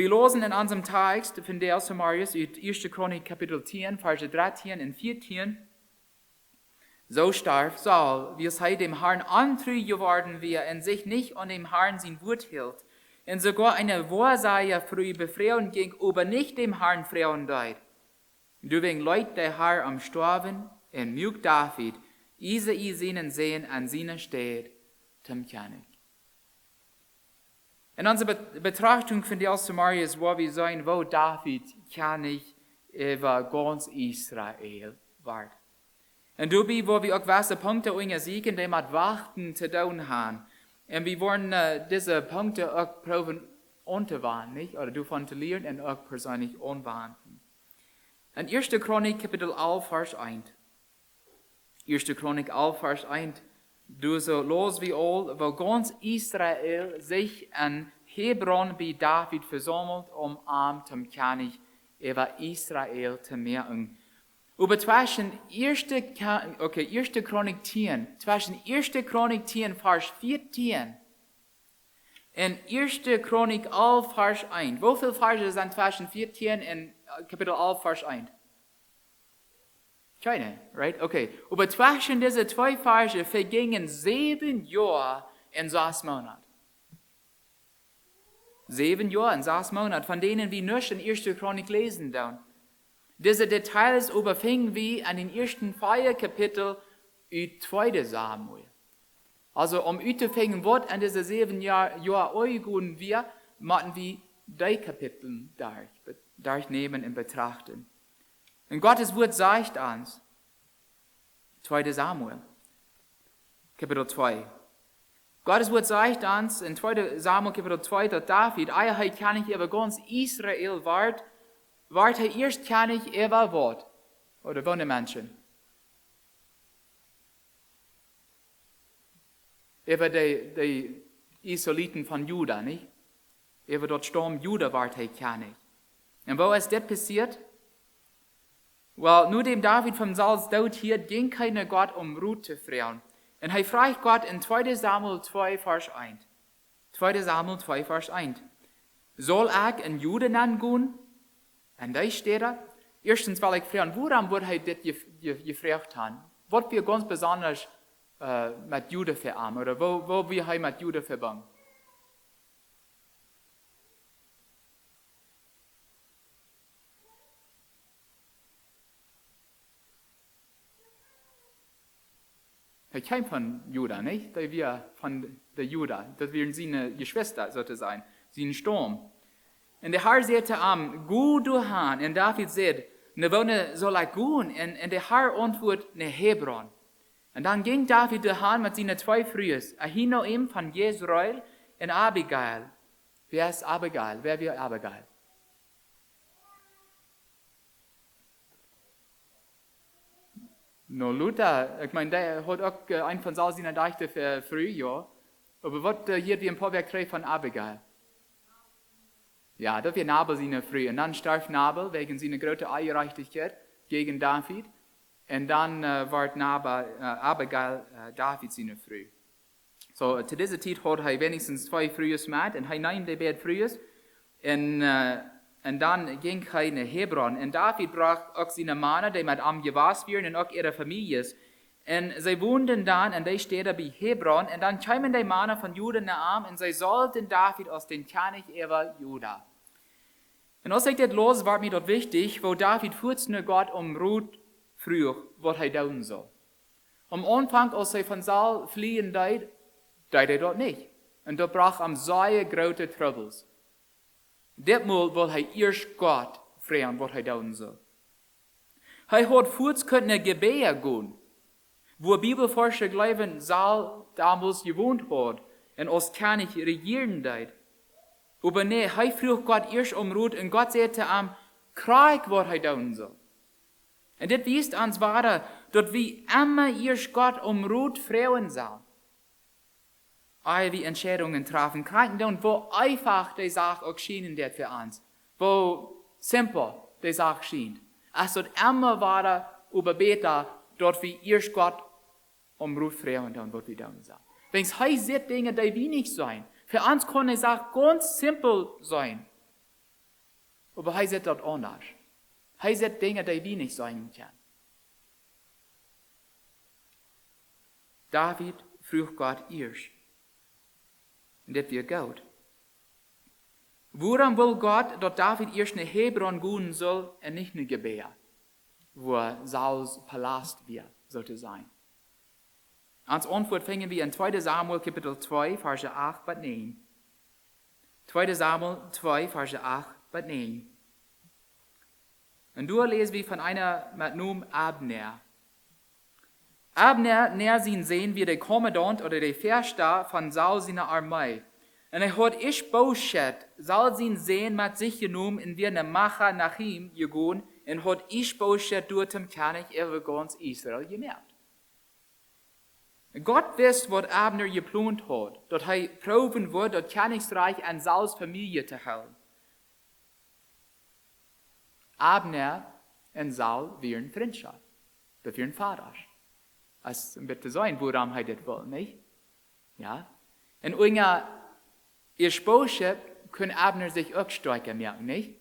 Wir lesen in unserem Text von der 1. Marius, 1. Chronik, Kapitel 10, Verse 13 und 14. So starb Saul, wie es dem Herrn antrü geworden wäre, und sich nicht an dem Herrn sein Wort hielt, und sogar eine Wahrsager früh Befreiung gegenüber nicht dem Herrn Frauen deut. Deswegen leut der Herr am Storben, und mögt David, Ise seinen sehen an seiner Stadt, zum König. In unserer Betrachtung von der 1. Marius, wo wir sehen, wo David König über ganz Israel war. Und dabei, wo wir auch gewisse Punkte sehen, die mit Warten zu tun haben. Und wir wollen diese Punkte auch proben unterwandern, nicht? Oder davon zu lernen und auch persönlich anwenden. In 1. Chronik, Kapitel 11, Vers 1. 1. Chronik 11, Vers 1. Du so los wie all, wo ganz Israel sich an Hebron bei David versammelt, am zum König über Israel zu merken. Aber zwischen 1. Chronik 10, zwischen 1. Chronik 10, Vers 14 und 1. Chronik 11, Vers 1. Wie viele Verse sind zwischen 14 und Kapitel 11, Vers 1? Keine, right? Okay. Aber zwischen diese zwei Verse vergingen 7 Jahre und 6 Monate. 7 Jahre und 6 Monate, von denen wir nur in 1. Chronik lesen dann. Diese Details überfingen wir an den ersten 4 Kapitel in 2. Samuel. Also zu fangen, was an diese 7 Jahre eingehen wir, machen wir 3 Kapitel durchnehmen und betrachten. Und Gottes Wort sagt uns, 2. Samuel, Kapitel 2. Gottes Wort sagt uns in 2. Samuel, Kapitel 2, dass David, er König über ganz Israel war er erst König über was? Oder von den Menschen? Über die Israeliten von Juda, nicht? Über dort Stamm Juda war er König. Und wo ist das passiert? Well, nur dem David vom Sauls Tod hier ging keiner Gott Ruth zu fragen. Und er fragt Gott in 2. Samuel 2, Vers 1. 2. Samuel 2, Vers 1. Soll ich in Juden angehen? Und da steht da, erstens, weil ich fragen, woran wird er das gefragt haben? Was wir ganz besonders mit Juden verarmen? Oder wo wir mit Juden verbunden? Er kam von Juda, nicht? Da wir von der Juda, das wären seine Geschwister sozusagen, sein Sturm. Und der Herr sagte ihm, gut du Han, und David sagt, ne wohne soll ich gehen? Und der Herr antwortet, ne Hebron. Und dann ging David der Han mit seinen 2 Frühes, Ahinoam von Jezreel und Abigail. Wer ist Abigail? Wer will Abigail? No, Luther, ich meine, der hat auch ein von seinen Dichten für früh, ja. Aber was hier wie ein paar Werke von Abigail? Ja, das wir Nabal seine früh. Und dann starb Nabal wegen seiner großen Eierreichtigkeit gegen David. Und dann wird Abigail David seine früh. So, zu dieser Zeit hat er wenigstens 2 Frühes mit. Und er nahm die beiden Frühes. Und dann ging er nach Hebron. Und David brach auch seine Männer, die mit ihm gewasst waren, und auch ihre Familien. Und sie wohnten dann, und die steht da bei Hebron. Und dann kamen die Männer von Juda nach ihm, und sie sollten David aus dem König über Juda. Und als ich das los, war mir dort wichtig, wo David furzte Gott Ruth früh, was er tun soll. Am Anfang, als er von Saul fliehen deed er dort nicht. Und da brach am sehr große Troubles. Ditmal will er erst Gott fragen, was er tun soll. Er hat vorher können Gebäude gehen, wo Bibelforscher glauben, Saul damals gewohnt hat und als König regieren deed. Aber nee, er fragt Gott erst Ruth und Gott sagte ihm, krieg, was er tun soll. Und das weist uns weiter, dass wir immer erst Gott Ruth fragen sollen. All die Entscheidungen treffen können und wo einfach die Sache auch schien für uns. Wo simpel die Sache schien. Es wird immer weiter überbeten, dass wir erst Gott Ruth fragen und was wir tun sollen. Wenn es sieht Dinge, die wenig sein. Für uns kann die Sache ganz simpel sein. Aber er sieht dort anders. Er sieht Dinge, die wir nicht sein können. David frug Gott erst. Und das wird gut. Warum will Gott, dass David erst nach Hebron gehen soll und nicht nach Gebär, wo Sauls Palast wird, sollte sein? Als Antwort finden wir in 2. Samuel Kapitel 2, Verse 8 bis 9. 2. Samuel 2, Verse 8 bis 9. Und da lesen wir von einer mit Namen Abner. Abner näher ihn sehen wie der Kommandant oder der Verster von Saul seiner Armee. Und hat Ischboschet, Saul ihn sehen mit sich genommen und wir eine Macher nach ihm gegangen und hat Ischboschet durch den König über ganz Israel gemerkt. Gott weiß, was Abner geplant hat, dass er proben wird, das Königreich an Sauls Familie zu halten. Abner und Saul wären Freundschaft. Das wären Vater. Es wird sein, woran er das will, nicht? Ja? Und ihr Spoche können Abner sich auch stärker merken, nicht?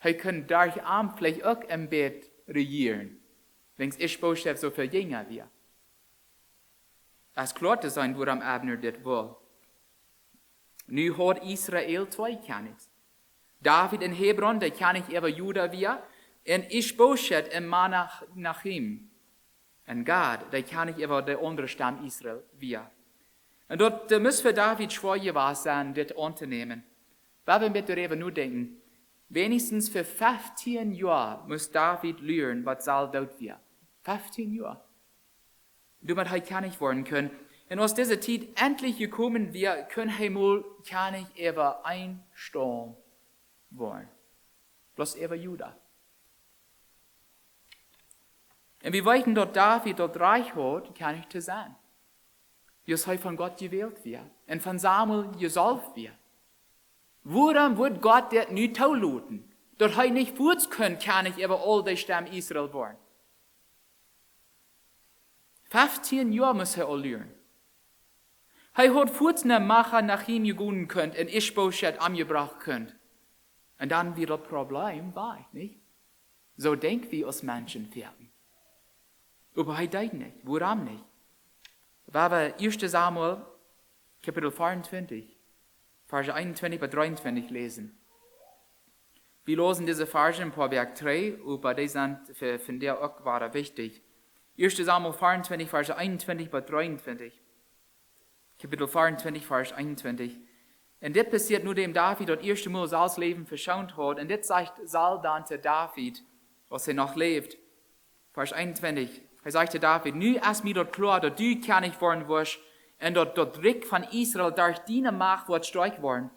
Er kann durch Abend vielleicht auch im Bett regieren, wenn es ihr Spoche so viel jünger wird. Es klar zu sein, woran Abner das will. Nu hat Israel 2 Königs. David in Hebron, der König über Juda wir, und Ischboschet in Menachem. Und Gad, der König über der andere Stamm Israel wir. Und dort muss für David schwer gewesen sein, das anzunehmen. Weil wir mit darüber nur denken, wenigstens für 15 Jahre muss David lernen, was Saul dort wird. 15 Jahre. Damit er König werden können. Und aus dieser Zeit endlich gekommen wir, können er mal König über ein Stamm werden. Bloß über Juda. Und wir weiten dort David dort reich hat, König zu sein. Dass er von Gott gewählt wird. Und von Samuel gesalbt wird. Warum wird Gott das nicht zulassen? Dass er nicht forts können, König über all die Stämme Israel werden. 15 Jahre muss er lernen. Er hat forts eine Macher nach ihm gehen können und Ischboschet angebracht können. Und dann wird das Problem bei, nicht? So denken wir als Menschen werden. Aber er denkt nicht. Warum nicht? Weil wir 1. Samuel, Kapitel 24, Verse 21 bis 23 lesen. Wir lesen diese Verse in Proverb 3, aber die sind für die auch war wichtig. 1. Samuel 24, Verse 21 bis 23. Kapitel 24, Vers 21. Und das passiert nur dem David, das erste Mal Sauls Leben verschont hat. Und das sagt Saul dann zu David, was er noch lebt. Vers 21. Er sagte David, nu ist mir dort klar, dass du König worden wirst und dass das Reich von Israel durch deine Macht wird stark worden.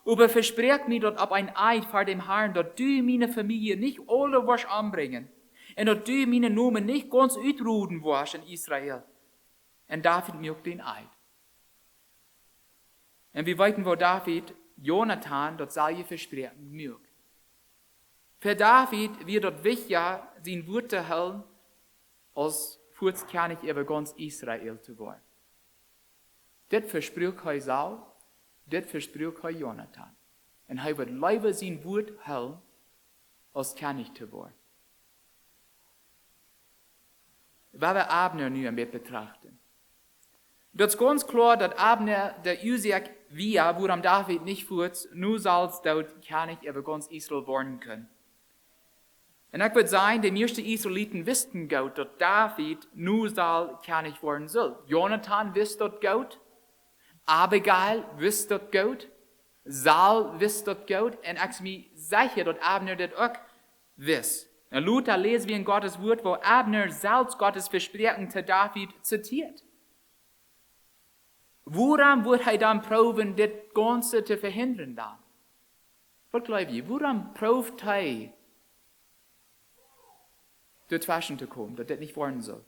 Aber versprech mir dort ab ein Eid vor dem Herrn, dass du meine Familie nicht alle wirst anbringen und dass du meine Namen nicht ganz ausroden wirst in Israel. Und David mögt den Eid. Und wir weiten, wo David Jonathan dort Salje versprechen mögt. Für David wird dort wichtiger, sein Wort zu halten, als König über ganz Israel zu werden. Das verspricht er Saul, das verspricht er Jonathan. Und er wird lieber sein Wort halten, als König zu werden. Weil wir Abner nun mit betrachten. Das ist ganz klar, dass Abner der Usiak wir, woran David nicht führt, nur soll dort König über ganz Israel werden können. Und ich würde sagen, die meisten Israeliten wussten gut, dass David nur soll König werden soll. Jonathan wusste das gut, Abigail wusste das gut, Saul wusste das gut, und ich bin mir sicher, dass Abner das auch wusste. Und Luther lesen wir in Gottes Wort, wo Abner selbst Gottes Versprechen zu David zitiert. Woran wird er dann proben, das Ganze zu verhindern dann? Was glaubt ihr? Woran probt er, dazwischen zu kommen, dass das nicht werden soll?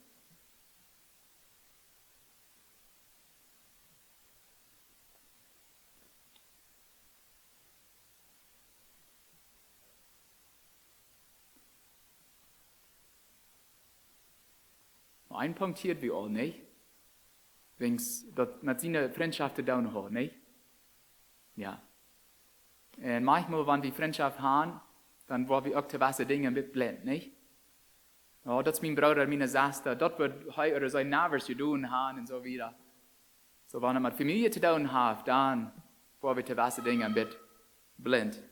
Ein Punkt hier wir auch nicht. Wenn es mit seinen Freundschaften down hat, nicht? Ja. Und manchmal, wenn wir Freundschaft haben, dann war wir auch zu was Dinge mit blind, nicht? Ja, das ist mein Bruder, meine Schwester, dort wird heute oder sein Navers zu tun haben und so wieder. So, wenn er mit Familie zu tun hat, dann war wir zu was Dinge mit blind.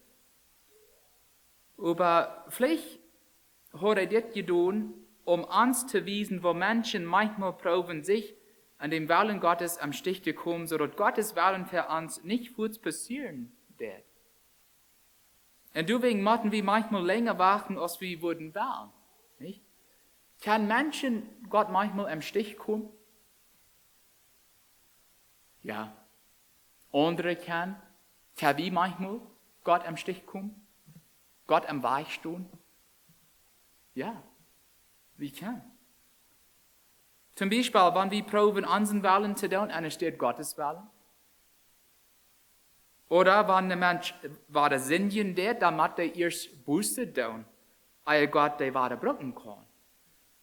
Aber vielleicht hat das getan, um uns zu wiesen, wo Menschen manchmal proben, sich an dem Willen Gottes am Stich zu kommen, sodass Gottes Willen für uns nicht kurz passieren wird. Und deswegen müssen wir manchmal länger warten, als wir würden wollen. Nicht? Kann Menschen Gott manchmal am Stich kommen? Ja. Andere kann wir manchmal Gott am Stich kommen? Gott am Weich stehen? Ja, wir können. Zum Beispiel, wenn wir proben, unseren Willen zu tun, dann steht Gottes Willen. Oder wenn der Mensch wahre Sündigen tut, dann muss er erst Buße tun, ehe Gott die wahre brücken kann.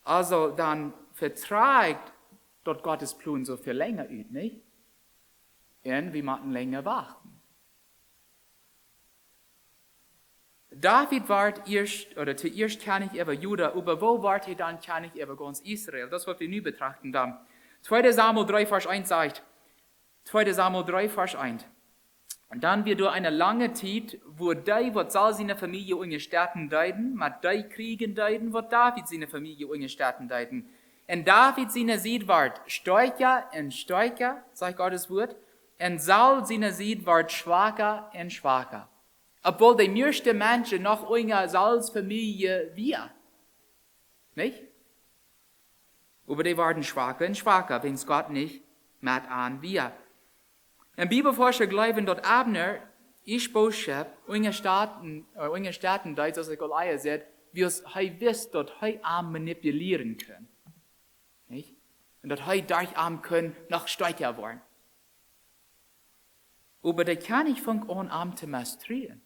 Also dann verträgt dort Gottes Plan so viel länger übt, nicht? Und wir müssen länger warten. David war zuerst kann ich über Juda, aber wo war er dann kann ich über ganz Israel? Das, was wir nun betrachten dann. 2. Samuel 3, Vers 1 sagt, 2. Samuel 3, Vers 1. Und dann wird durch eine lange Zeit, wo die, was soll seine Familie ungestatten deuten, mit die Kriegen deuten, wo David seine Familie ungestatten deuten. Und David seine Sied ward stärker und stärker, sagt Gottes Wort, und Saul seine Sied ward schwacher und schwacher. Obwohl die meisten Menschen noch einer Sauls Familie wir. Nicht? Aber die waren schwacher und schwacher, wenn es Gott nicht mit an wir. Ein Bibelforscher glauben, dass Abner, Ish-Bosheb, unsere Staaten, da ist das Goliath sagt, wie es er wisst, dass er arm manipulieren kann. Nicht? Und dass er durch arm können noch stärker werden. Aber der kann nicht von arm zu mastrieren.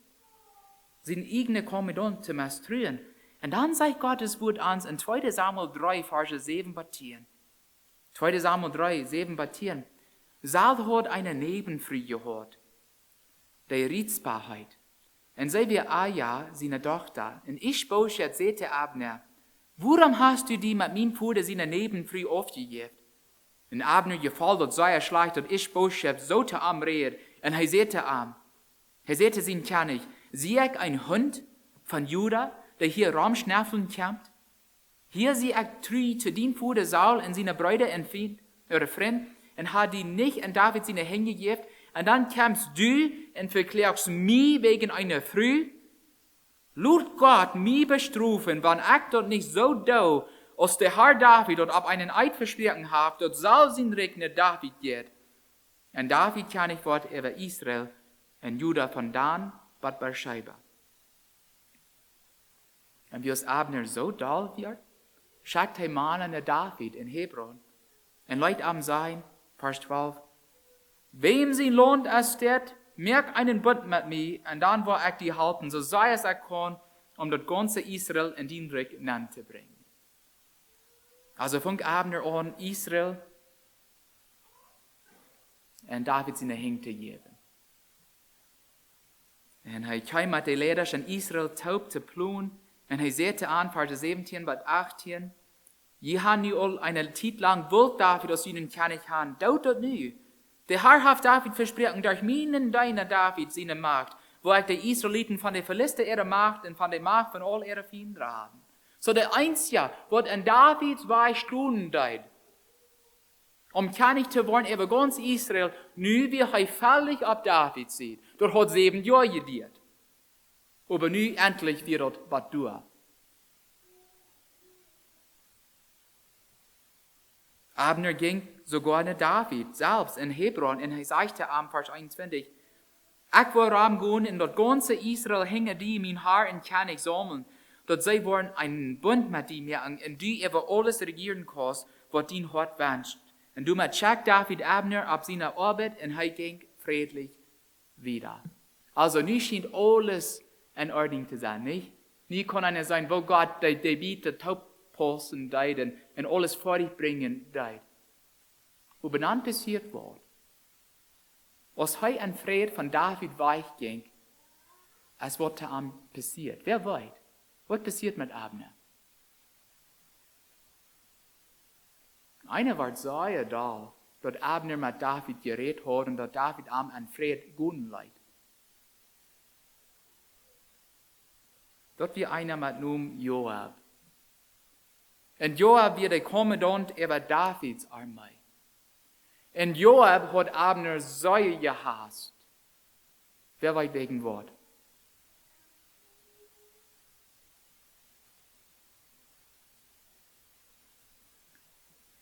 Seine eigene Kommandant zu mastrieren. Und dann sagt Gottes Wort uns in 2. Samuel 3, Vers 7 batieren. 2. Samuel 3, 7 batieren. Saul hat eine Nebenfrau gehabt, die Ritzbarkeit. Und sie wie Aja, seine Tochter. Und Ish-Bosheth sagte Abner, warum hast du die mit meinem Bruder seine Nebenfrau aufgegeben? Und Abner gefällt, dass sei schlecht, dass Ish-Bosheth so zu ihm redet. Und er sagte sein König, sieh ich ein Hund von Juda, der hier rumschnäffeln kommt? Hier sieh ich 3 zu den Bruder Saul und seine Brüder und Freund, und hat die nicht an David seine Hände gegeben, und dann kamst du und verklärst mich wegen einer Frau? Lut Gott mich bestrafen, wenn ich dort nicht so do, als der Herr David dort ab einen Eid versprochen hat, dort soll sein Regner David geht. Und David kann ich Wort über Israel und Juda von Dan bis Beersheba. Und wie es Abner so doll wird, schickt er Mann an David in Hebron und leut am sein, Vers 12, wem sie lohnt es steht, merk einen Bund mit mir, und dann will ich die halten, so sei es ich kann, um das ganze Israel in den Regnant zu bringen. Also fängt Abner an, Israel und David seine Hände zu geben. Und er kam mit den Leadern in Israel taub zu planen, und er sagte an, Vers 17 bis 18, je haben nu al eine Zeit lang wollt David aus ihnen König haben, dauert das nu. Der Herr hat David versprochen, durch meinen deiner David seine Macht, wo ich die Israeliten von der Philister ihrer Macht und von der Macht von all ihren Feinden haben. So der Einzige, was an Davids Weich tun deit, um König zu werden über ganz Israel, nu wie er völlig auf David sieht. Dort hat 7 Jahre gedauert. Aber nu endlich wird dort was tun. Abner ging sogar nach David selbst in Hebron und er sagte am Vers 21, ich will gehen in das ganze Israel hängen die mein Herr und König sammeln, dass sie wollen einen Bund mit ihm machen und die über alles regieren kannst, was dein Hart wünscht. Und du mit schick David Abner ab seiner Arbeit und er ging friedlich wieder. Also nie scheint alles in Ordnung zu sein, nicht? Nie kann einer sein, wo Gott die bietet, Taubposten deiden und alles fertig bringen deid. Aber dann passiert was. Als er an Fried von David weich ging, als was da am passiert. Wer weiß, was passiert mit Abner? Einer war sehr da, dass Abner mit David geredet hat und dass David am an Fried guten leid. Dort wie einer mit Namen Joab. Und Joab wird der Kommandant über Davids Armee. Und Joab hat Abner sehr gehasst. Wer weiß wegen Wort?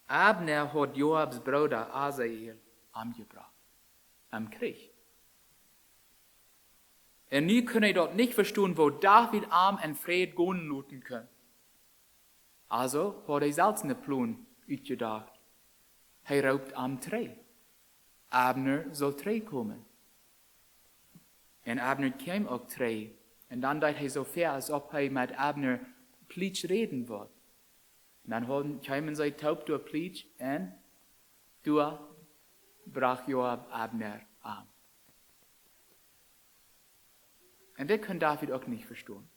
Abner hat Joabs Bruder Asael umgebracht. Am Krieg. Und nun können dort nicht verstehen, wo David arm und Fried gehen looten kann. Also hat er selbst einen Plan ausgedacht. Er raubt am Tree. Abner soll Tree kommen. Und Abner kam auch Tree. Und dann dachte er so fair, als ob er mit Abner Plitsch reden wird. Und dann kamen sie taub durch Plitsch und brach Joab Abner arm. Und das kann David auch nicht verstehen.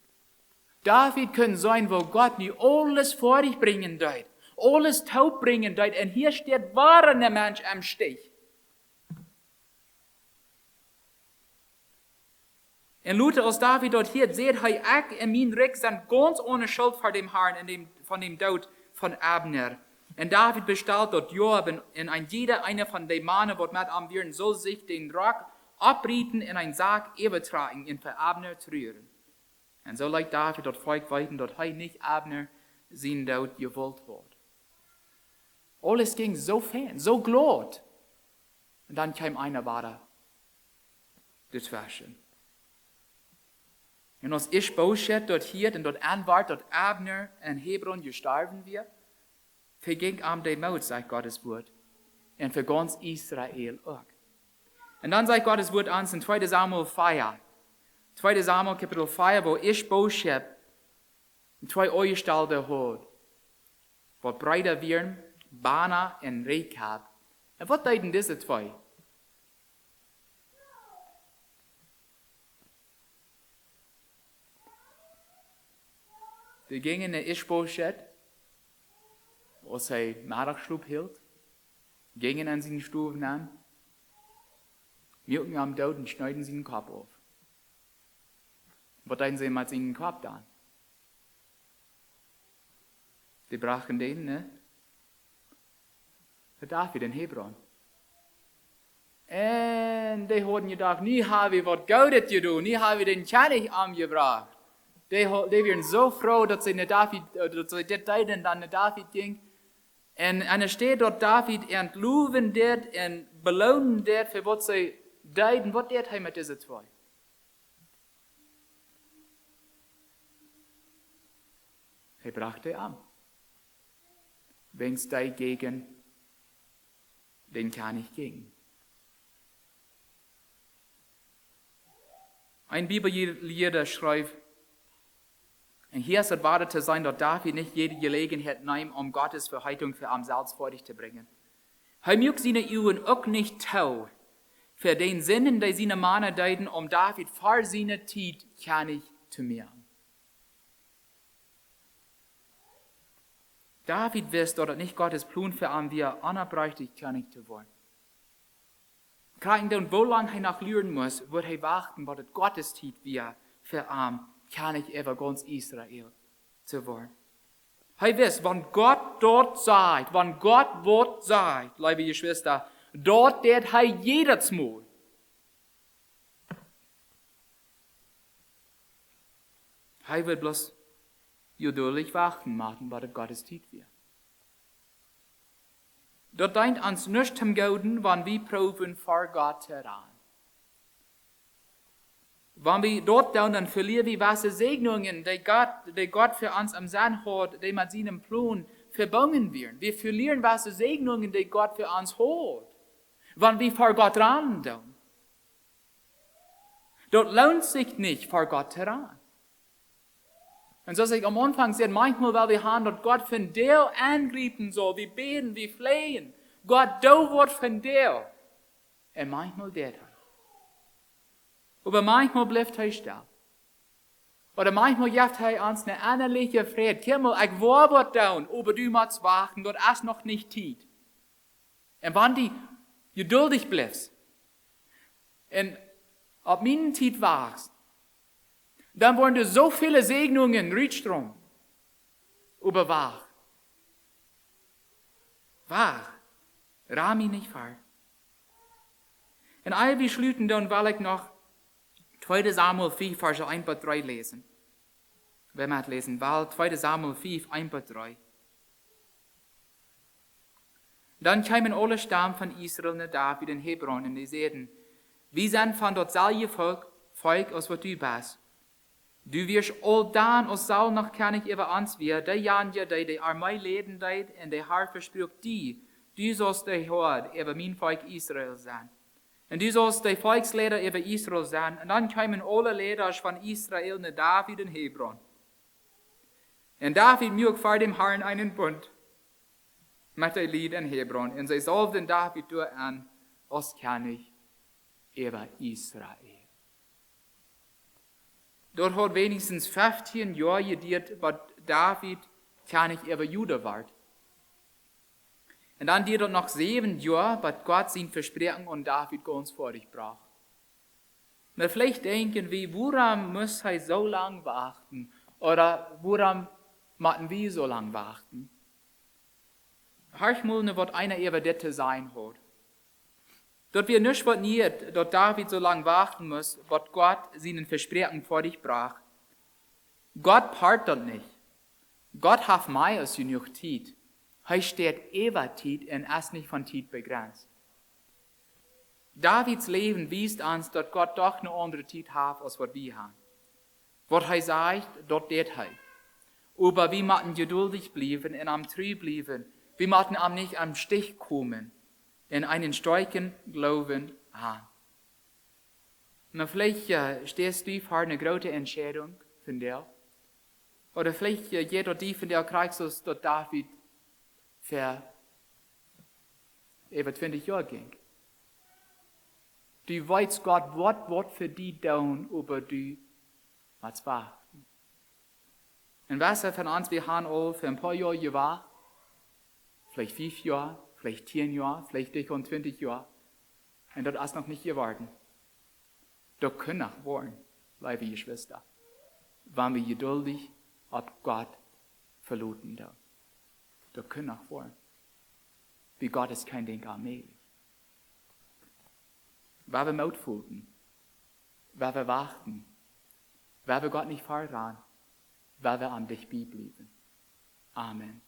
David kann sein, wo Gott nie alles vor dich bringen deit, alles taub bringen deit, und hier steht wahrer Mensch am Stich. Und Luther, als David dort hier seht, hei ich in mein Reck sind ganz ohne Schuld vor dem Herrn von dem Tod von Abner. Und David bestellt dort Joab und ein jeder einer von den Mannen, die mit am Wirren, soll sich den Rock abrieten in einen Sarg übertragen und für Abner trüren. Und so leidt David dort Volk weiten, dort er nicht Abner sein Tod gewollt hat. Alles ging so fern, so glot. Und dann kam einer weiter dazwischen. Und als Ischboschet dort hier und dort anwart, dort Abner in Hebron gestorben wird, verging am der Mord, sagt Gottes Wort. Und für ganz Israel auch. Und dann sagt Gottes Wort uns in 2. Samuel 4. 2. Samuel Kapitel 4, wo Ischboschet zwei Eugestalter hat. Wo Brüder wären, Bana und Rekab. Und was deuten diese zwei? Die gingen in Ischboschet, wo sie Mittagsschlaf hielt, gingen an seinen Stufen an, milken am Tod und schneiden seinen Kopf auf. Was deuten sie mit seinen Kopf dann? Die brachen den, ne? Für David in Hebron. Und die hatten gedacht, nie habe ich was Gutes getan, nie habe ich den König umgebracht. Die waren so froh, dass sie das Deuten dann nach David ging. Und es steht dort, David entloben dort und belohnen dort, für was sie deuten. Was dort mit diesen zwei? Er brachte um. Wenn es dagegen den König ging. Ein Bibellehrer schreibt, und hier ist es wahr zu sein, dass David nicht jede Gelegenheit nahm, um Gottes Verheißung für am Salz vor dich zu bringen. Er mögt seine Uhren auch nicht tau, für den Sinnen, die seine Männer deuten, um David vor seiner Zeit König zu machen. David wisst, dass nicht Gottes Plan für ihn, wie er unabbräuchlich König zu werden. Gerade wo lange er noch lernen muss, wird er warten, was es Gottes Zeit wir für ihn König über ganz Israel zu werden. Er wisst, wenn Gott dort sagt, wenn Gott Wort sagt, liebe Geschwister, dort wird er jedes Mal. Er wird bloß geduldig warten, machen, was es Gottes Zeit wird. Dort deint uns nicht zum Guten, wenn wir proben vor Gott heran. Wenn wir dort dann verlieren wir was Segnungen, die Gott für uns am Sinn hat, die mit seinem Plan verbunden werden. Wir verlieren was Segnungen, die Gott für uns hat. Wenn wir vor Gott ran tun. Dort lohnt sich nicht vor Gott heran. Und so ich am Anfang gesagt, manchmal, weil wir haben, dass Gott von dir angreifen soll, wir beten, wir flehen. Gott, du wird von dir. Und manchmal wird er. Aber manchmal bleibt er still. Oder manchmal gibt er uns eine innerliche Friede. Kimmel, ich warbert down, aber du musst warten, dort ist noch nicht Zeit. Und wenn die geduldig bleibst, und auf meinen Zeit wachst, dann wollen du so viele Segnungen Richtstrom über wahr. Wahr. Rami nicht fahr. Und all wie schlüten, dann will ich noch 2. Samuel 4, Vers 1 bis 3 lesen. Wer mag lesen, weil 2. Samuel 4, 1 bis 3. Dann kamen alle Stamm von Israel nach David in Hebron und die sagten, wir sind von dort selbe Volk, als was du bist. Du wirst all dan als Saul noch König über uns wir, der Janja, die Armee leden deit, und der Herr verspricht die, du sollst der Hort über mein Volk Israel sein. Und du sollst der Volksleder über Israel sein. Und dann kamen alle Leder von Israel nach David in Hebron. Und David mögt vor dem Herrn einen Bund mit der Lied in Hebron. Und sie salbten David durch an, als König über Israel. Dort hat wenigstens 15 Jahre gedauert, bis David König über Juda war. Und dann dauert noch 7 Jahre, bis Gott sein Versprechen und David ganz fertig brach. Na, vielleicht denken wir, woran muss er so lange warten? Oder woran müssen wir so lange warten? Hörch mal, was einer über das sein hat. Dort wir nicht was nicht, dort David so lange warten muss, was Gott seinen Versprechen vor dich brach. Gott part dort nicht. Gott hat mehr als genug Zeit. Er steht ewig Zeit und ist nicht von Zeit begrenzt. Davids Leben wies uns, dass Gott doch eine andere Zeit hat, als was wir haben. Was er sagt, dort tät er. Aber wir müssen geduldig bleiben und am treu bleiben. Wir müssen am nicht am Stich kommen. In einen starken Glauben an. Na, vielleicht stehst du vor einer großen Entscheidung von dir. Oder vielleicht jeder die von der kriegst du, dass David für über 20 Jahre ging. Du weißt Gott, was für die tun, aber du was war. Und was von uns, wir haben all für ein paar Jahre gewartet, vielleicht 5 Jahre, vielleicht 10 Jahre, vielleicht 20 Jahre. Und das ist noch nicht geworden. Das können auch wollen, liebe Geschwister, wenn wir geduldig auf Gott verluten da. Das können auch wollen. Wie Gott ist kein Ding allmählich. Weil wir Mut fühlten, weil wir warten, weil wir Gott nicht verraten, weil wir an dich blieben. Amen.